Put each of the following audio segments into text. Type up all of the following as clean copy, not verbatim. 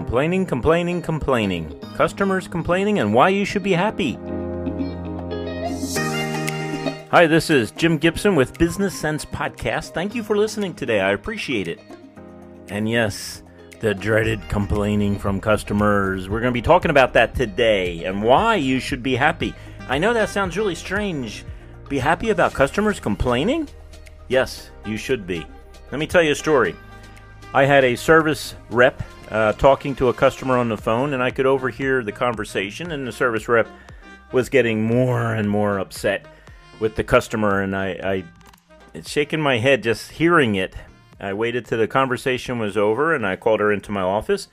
Complaining. Customers complaining and why you should be happy. Hi, this is Jim Gibson with Business Sense Podcast. Thank you for listening today. I appreciate it. And yes, the dreaded complaining from customers. We're going to be talking about that today and why you should be happy. I know that sounds really strange. Be happy about customers complaining? Yes, you should be. Let me tell you a story. I had a service rep talking to a customer on the phone, and I could overhear the conversation, and the service rep was getting more and more upset with the customer, and I shaking my head just hearing it. I waited till the conversation was over, and I called her into my office.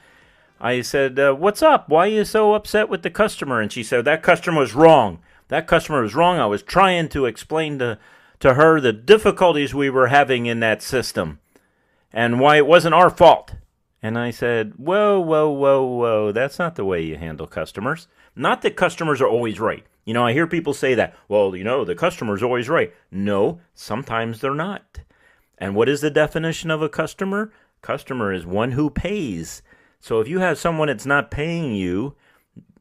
I said, what's up? Why are you so upset with the customer? And she said, that customer was wrong. That customer was wrong. I was trying to explain to her the difficulties we were having in that system and why it wasn't our fault. And I said, whoa, that's not the way you handle customers. Not that customers are always right. You know, I hear people say that, well, you know, the customer's always right. No, sometimes they're not. And what is the definition of a customer? Customer is one who pays. So if you have someone that's not paying you,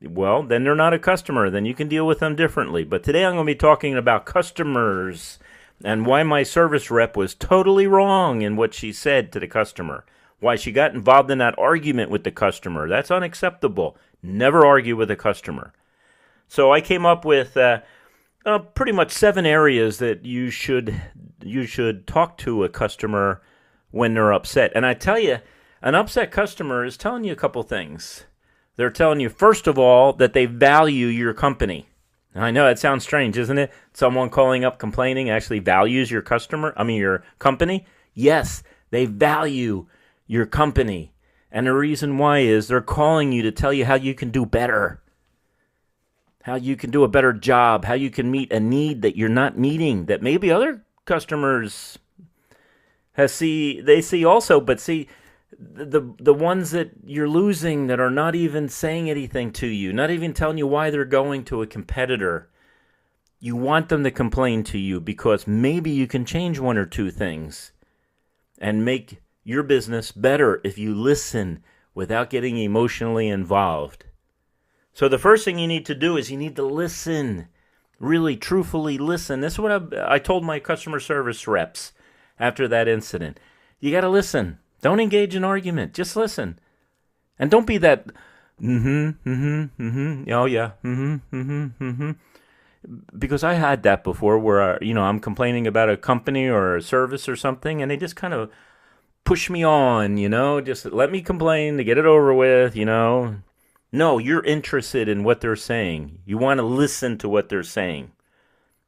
well, then they're not a customer. Then you can deal with them differently. But today I'm going to be talking about customers and why my service rep was totally wrong in what she said to the customer. Why she got involved in that argument with the customer. That's unacceptable. Never argue with a customer. So I came up with pretty much 7 areas that you should talk to a customer when they're upset. And I tell you, an upset customer is telling you a couple things. They're telling you, first of all, that they value your company. I know it sounds strange, isn't it? Someone calling up complaining actually values your company. Yes, they value your company. And the reason why is they're calling you to tell you how you can do better, how you can do a better job, how you can meet a need that you're not meeting, that maybe other customers see also, but see, the ones that you're losing that are not even saying anything to you, not even telling you why they're going to a competitor, you want them to complain to you because maybe you can change 1 or 2 things and make your business better if you listen without getting emotionally involved. So the first thing you need to do is you need to listen, really truthfully listen. This is what I told my customer service reps after that incident. You got to listen. Don't engage in argument. Just listen. And don't be that, oh yeah, Because I had that before where, I'm complaining about a company or a service or something, and they just kind of push me on, just let me complain to get it over with, No, you're interested in what they're saying. You want to listen to what they're saying.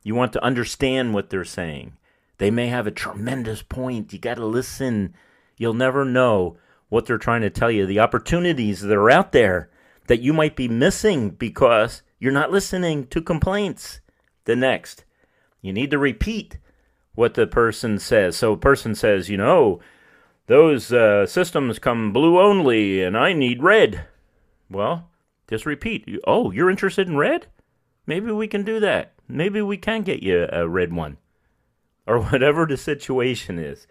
You want to understand what they're saying. They may have a tremendous point. You got to listen. You'll never know what they're trying to tell you, the opportunities that are out there that you might be missing because you're not listening to complaints. The next, you need to repeat what the person says. So a person says, those systems come blue only and I need red. Well, just repeat. Oh, you're interested in red? Maybe we can do that. Maybe we can get you a red one. Or whatever the situation is.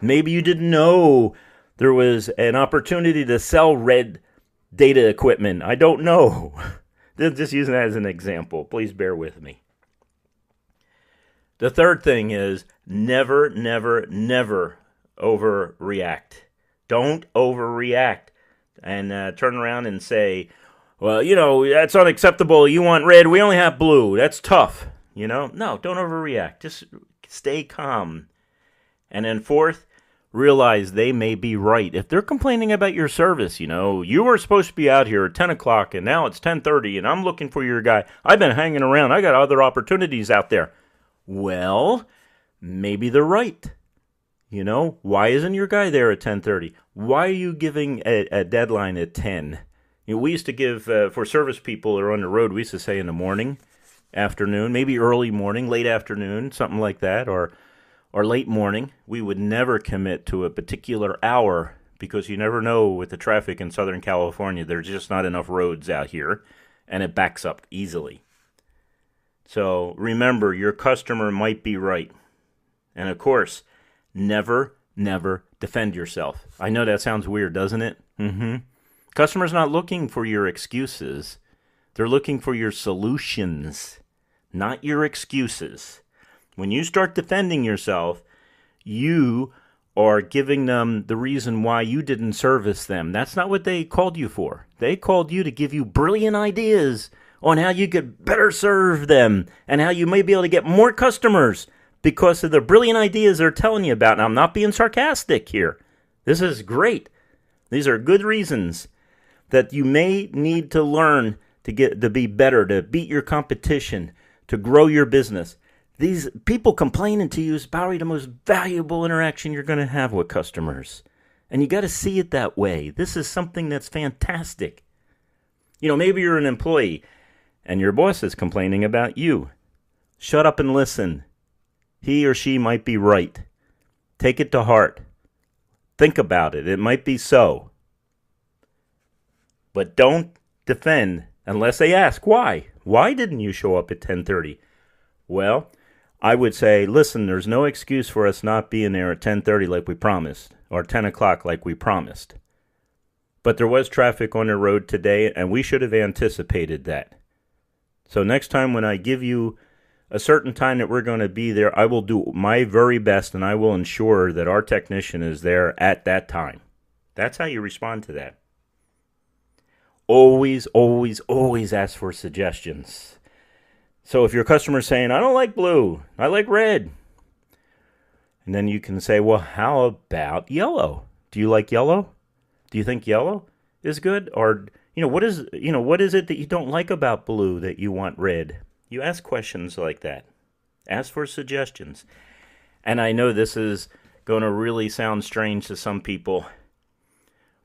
Maybe you didn't know there was an opportunity to sell red data equipment. I don't know. Just using that as an example. Please bear with me. The third thing is never overreact. Don't overreact and turn around and say, well, that's unacceptable. You want red. We only have blue. That's tough. No, don't overreact. Just stay calm. And then fourth, realize they may be right. If they're complaining about your service, you were supposed to be out here at 10 o'clock and now it's 10:30 and I'm looking for your guy. I've been hanging around. I got other opportunities out there. Well, maybe they're right. Why isn't your guy there at 10:30? Why are you giving a deadline at 10? We used to give, for service people that are on the road, we used to say in the morning, afternoon, maybe early morning, late afternoon, something like that, or late morning. We would never commit to a particular hour because you never know with the traffic in Southern California. There's just not enough roads out here, and it backs up easily. So remember, your customer might be right. And of course, never defend yourself. I know that sounds weird, doesn't it? Customers not looking for your excuses. They're looking for your solutions, not your excuses. When you start defending yourself, you are giving them the reason why you didn't service them. That's not what they called you for. They called you to give you brilliant ideas on how you could better serve them and how you may be able to get more customers because of the brilliant ideas they're telling you about. And I'm not being sarcastic here. This is great. These are good reasons that you may need to learn to be better, to beat your competition, to grow your business. These people complaining to you is probably the most valuable interaction you're going to have with customers. And you got to see it that way. This is something that's fantastic. Maybe you're an employee and your boss is complaining about you. Shut up and listen. He or she might be right. Take it to heart. Think about it. It might be so. But don't defend unless they ask why. Why didn't you show up at 10:30? Well, I would say, listen, there's no excuse for us not being there at 10:30 like we promised, or 10 o'clock like we promised. But there was traffic on the road today, and we should have anticipated that. So next time when I give you a certain time that we're going to be there, I will do my very best, and I will ensure that our technician is there at that time. That's how you respond to that. Always, always, always ask for suggestions. So if your customer's saying, I don't like blue, I like red. And then you can say, well, how about yellow? Do you like yellow? Do you think yellow is good? Or, what is it that you don't like about blue that you want red? You ask questions like that. Ask for suggestions. And I know this is going to really sound strange to some people,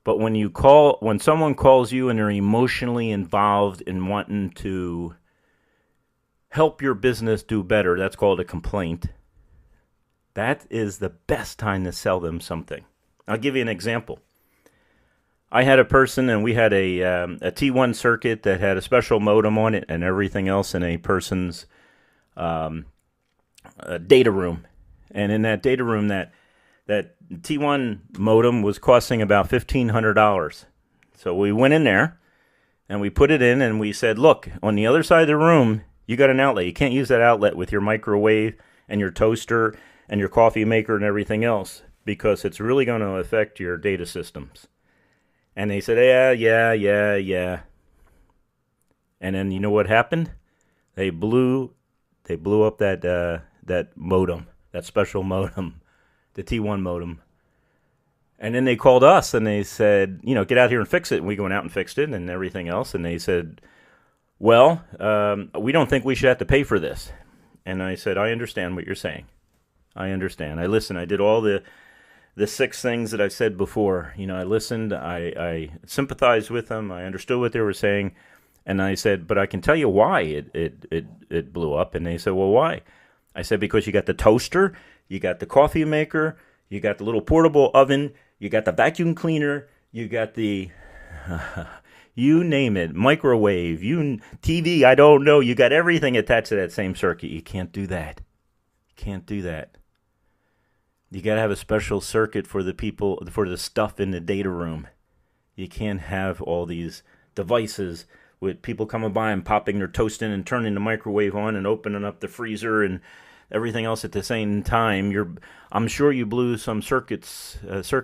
but when someone calls you and they're emotionally involved in wanting to help your business do better, that's called a complaint. That is the best time to sell them something. I'll give you an example. I had a person, and we had a T1 circuit that had a special modem on it and everything else in a person's data room. And in that data room, that T1 modem was costing about $1,500. So we went in there, and we put it in, and we said, look, on the other side of the room, you got an outlet. You can't use that outlet with your microwave and your toaster and your coffee maker and everything else because it's really going to affect your data systems. And they said, yeah. And then you know what happened? They blew up that modem, that special modem, the T1 modem. And then they called us and they said, get out here and fix it. And we went out and fixed it and everything else. And they said, well, we don't think we should have to pay for this. And I said, I understand what you're saying. I understand. I listened. I did all the 6 things that I've said before. I listened. I sympathized with them. I understood what they were saying. And I said, but I can tell you why it blew up. And they said, well, why? I said, because you got the toaster, you got the coffee maker, you got the little portable oven, you got the vacuum cleaner, you got the... you name it, microwave, TV, I don't know. You got everything attached to that same circuit. You can't do that. You got to have a special circuit for the stuff in the data room. You can't have all these devices with people coming by and popping their toast in and turning the microwave on and opening up the freezer and everything else at the same time. I'm sure you blew some circuit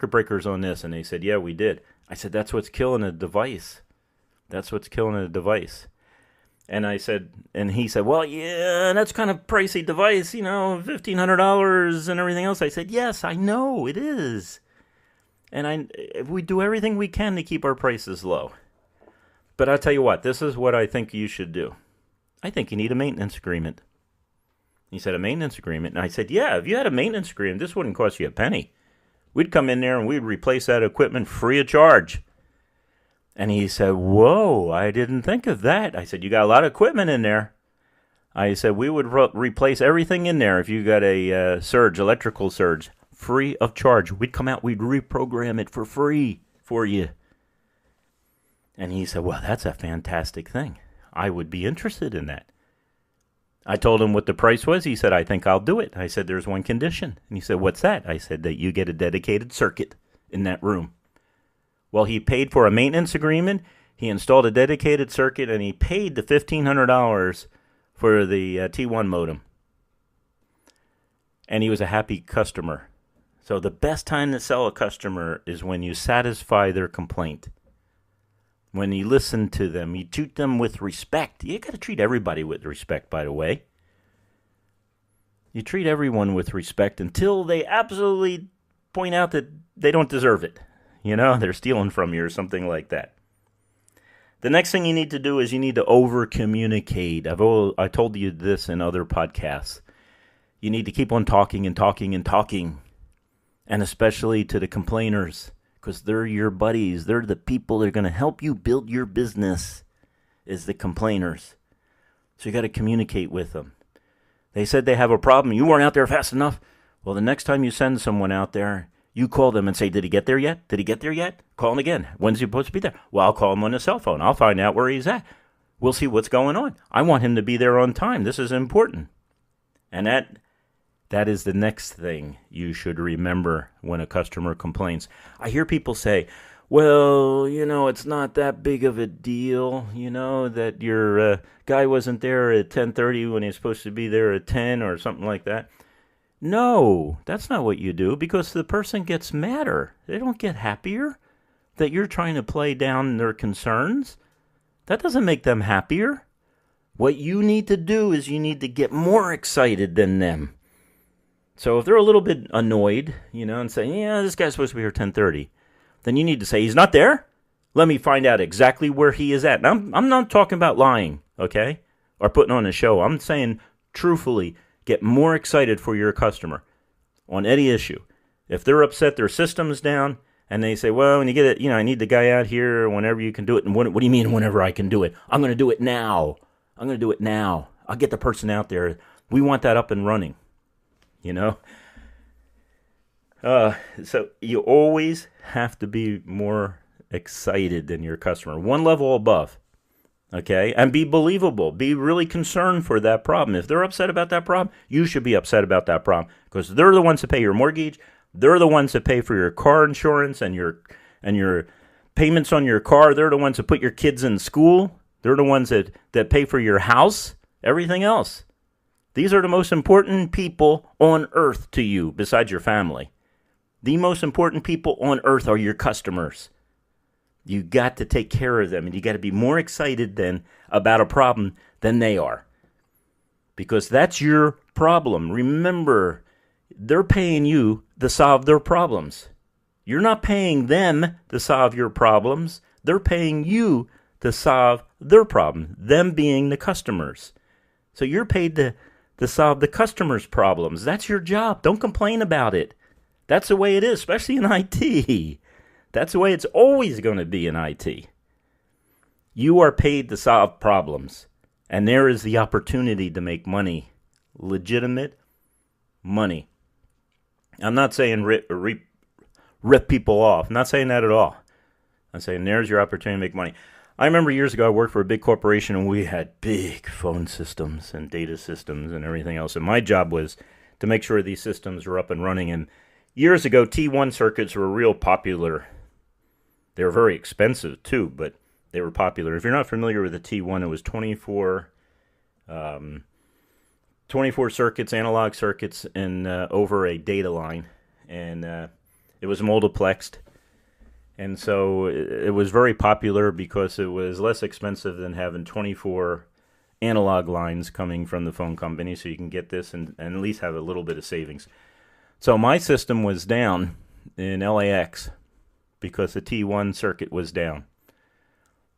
breakers on this. And they said, yeah, we did. I said, that's what's killing a device. And I said, and he said, well, yeah, that's kind of pricey device, $1,500 and everything else. I said, yes, I know it is. And we do everything we can to keep our prices low. But I'll tell you what, this is what I think you should do. I think you need a maintenance agreement. He said, a maintenance agreement? And I said, yeah, if you had a maintenance agreement, this wouldn't cost you a penny. We'd come in there and we'd replace that equipment free of charge. And he said, whoa, I didn't think of that. I said, you got a lot of equipment in there. I said, we would replace everything in there if you got a electrical surge, free of charge. We'd come out, we'd reprogram it for free for you. And he said, well, that's a fantastic thing. I would be interested in that. I told him what the price was. He said, I think I'll do it. I said, there's one condition. And he said, what's that? I said, that you get a dedicated circuit in that room. Well, he paid for a maintenance agreement, he installed a dedicated circuit, and he paid the $1,500 for the T1 modem. And he was a happy customer. So the best time to sell a customer is when you satisfy their complaint. When you listen to them, you treat them with respect. You got to treat everybody with respect, by the way. You treat everyone with respect until they absolutely point out that they don't deserve it. They're stealing from you or something like that. The next thing you need to do is you need to over-communicate. I told you this in other podcasts. You need to keep on talking and talking and talking. And especially to the complainers, because they're your buddies. They're the people that are going to help you build your business, is the complainers. So you got to communicate with them. They said they have a problem. You weren't out there fast enough. Well, the next time you send someone out there, you call them and say, did he get there yet? Did he get there yet? Call him again. When's he supposed to be there? Well, I'll call him on his cell phone. I'll find out where he's at. We'll see what's going on. I want him to be there on time. This is important. And that is the next thing you should remember when a customer complains. I hear people say, well, it's not that big of a deal, that your guy wasn't there at 10:30 when he was supposed to be there at 10 or something like that. No, that's not what you do, because the person gets madder. They don't get happier that you're trying to play down their concerns. That doesn't make them happier. What you need to do is you need to get more excited than them. So if they're a little bit annoyed, and say, yeah, this guy's supposed to be here at 10:30, then you need to say, he's not there? Let me find out exactly where he is at. Now, I'm not talking about lying, okay, or putting on a show. I'm saying truthfully, get more excited for your customer on any issue. If they're upset, their system's down, and they say, well, when you get it, I need the guy out here whenever you can do it. And what do you mean whenever I can do it? I'm going to do it now. I'll get the person out there. We want that up and running. So you always have to be more excited than your customer, one level above, okay? And be believable. Be really concerned for that problem. If they're upset about that problem, you should be upset about that problem, because they're the ones that pay your mortgage. They're the ones that pay for your car insurance and your payments on your car. They're the ones that put your kids in school. They're the ones that pay for your house, everything else. These are the most important people on earth to you, besides your family. The most important people on earth are your customers. You got to take care of them, and you got to be more excited about a problem than they are, because that's your problem. Remember, they're paying you to solve their problems. You're not paying them to solve your problems. They're paying you to solve their problem, them being the customers. So you're paid to solve the customer's problems. That's your job. Don't complain about it. That's the way it is, especially in IT. That's the way it's always going to be in IT. You are paid to solve problems, and there is the opportunity to make money, legitimate money. I'm not saying rip people off. I'm not saying that at all. I'm saying there's your opportunity to make money. I remember years ago I worked for a big corporation, and we had big phone systems and data systems and everything else. And my job was to make sure these systems were up and running. And years ago, T1 circuits were real popular. They were very expensive too, but they were popular. If you're not familiar with the T1, it was 24 circuits, analog circuits, and over a data line. And it was multiplexed. And so it was very popular because it was less expensive than having 24 analog lines coming from the phone company, so you can get this and at least have a little bit of savings. So my system was down in LAX because the T1 circuit was down.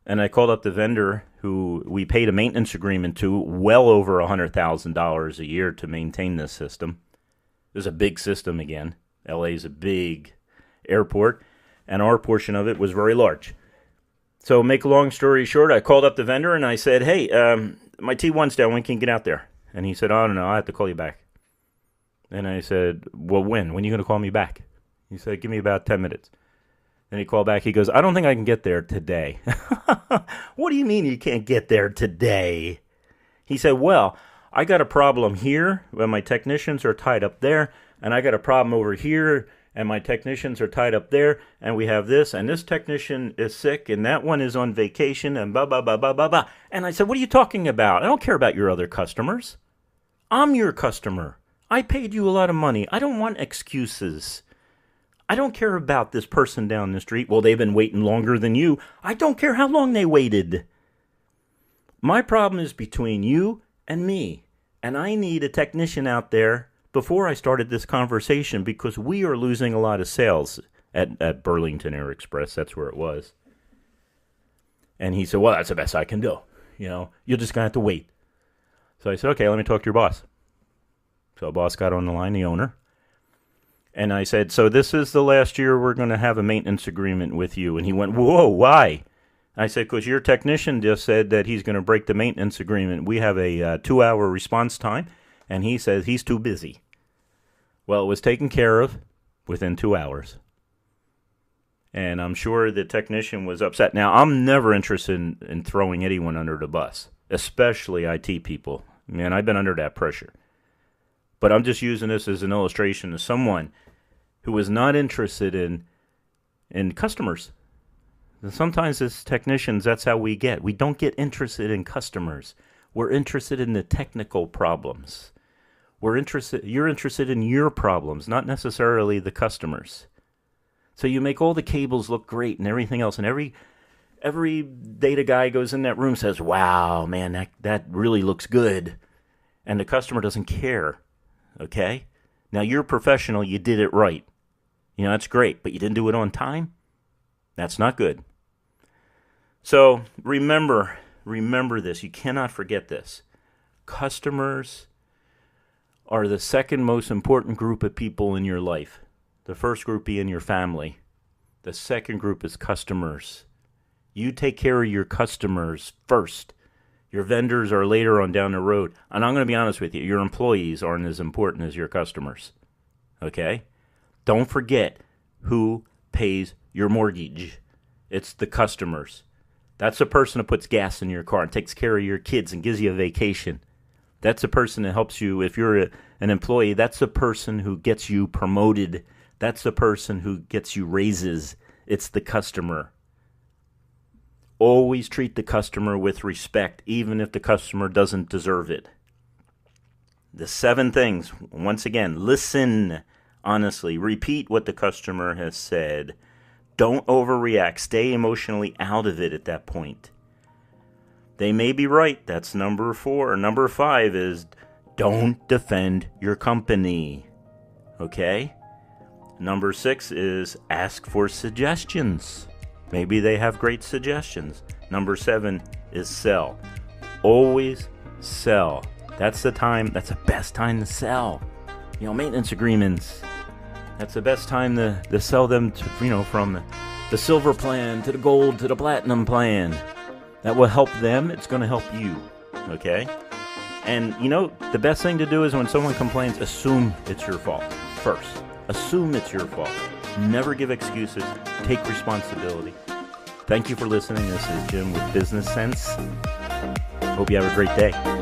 And I called up the vendor who we paid a maintenance agreement to, well over $100,000 a year to maintain this system. It was a big system again. LA is a big airport, and our portion of it was very large. So make a long story short, I called up the vendor and I said, hey, my T1's down. When can you get out there? And he said, I don't know. I have to call you back. And I said, well, when? When are you going to call me back? He said, give me about 10 minutes. Then he called back. He goes, I don't think I can get there today. What do you mean you can't get there today? He said, well, I got a problem here when my technicians are tied up there, and I got a problem over here and my technicians are tied up there, and we have this, and this technician is sick, and that one is on vacation, and blah, blah, blah, blah, blah, blah. And I said, what are you talking about? I don't care about your other customers. I'm your customer. I paid you a lot of money. I don't want excuses. I don't care about this person down the street. Well, they've been waiting longer than you. I don't care how long they waited. My problem is between you and me, and I need a technician out there before I started this conversation because we are losing a lot of sales at Burlington Air Express. That's where it was. And he said, well, that's the best I can do. You're just going to have to wait. So I said, okay, let me talk to your boss. So the boss got on the line, the owner. And I said, so this is the last year we're going to have a maintenance agreement with you. And he went, whoa, why? I said, because your technician just said that he's going to break the maintenance agreement. We have a 2-hour response time. And he says he's too busy. Well, it was taken care of within 2 hours. And I'm sure the technician was upset. Now, I'm never interested in throwing anyone under the bus, especially IT people. Man, I've been under that pressure. But I'm just using this as an illustration of someone who was not interested in customers. And sometimes as technicians, that's how we get. We don't get interested in customers. We're interested in the technical problems. You're interested in your problems, not necessarily the customers. So you make all the cables look great and everything else, and every data guy goes in that room and says, wow, man, that really looks good. And the customer doesn't care, okay? Now, you're a professional, you did it right. That's great, but you didn't do it on time? That's not good. So remember this. You cannot forget this. Customers are the second most important group of people in your life. The first group being your family. The second group is customers. You take care of your customers first. Your vendors are later on down the road. And I'm going to be honest with you, your employees aren't as important as your customers. Okay? Don't forget who pays your mortgage. It's the customers. That's the person that puts gas in your car and takes care of your kids and gives you a vacation. That's the person that helps you. If you're an employee, that's the person who gets you promoted. That's the person who gets you raises. It's the customer. Always treat the customer with respect, even if the customer doesn't deserve it. The 7 things, once again, listen honestly. Repeat what the customer has said. Don't overreact. Stay emotionally out of it at that point. They may be right. That's number 4. Number 5 is don't defend your company. Okay? Number 6 is ask for suggestions. Maybe they have great suggestions. Number 7 is sell. Always sell. That's the best time to sell. Maintenance agreements. That's the best time to sell them to, from the silver plan to the gold to the platinum plan. That will help them. It's going to help you. Okay? And, the best thing to do is when someone complains, assume it's your fault first. Assume it's your fault. Never give excuses. Take responsibility. Thank you for listening. This is Jim with Business Sense. Hope you have a great day.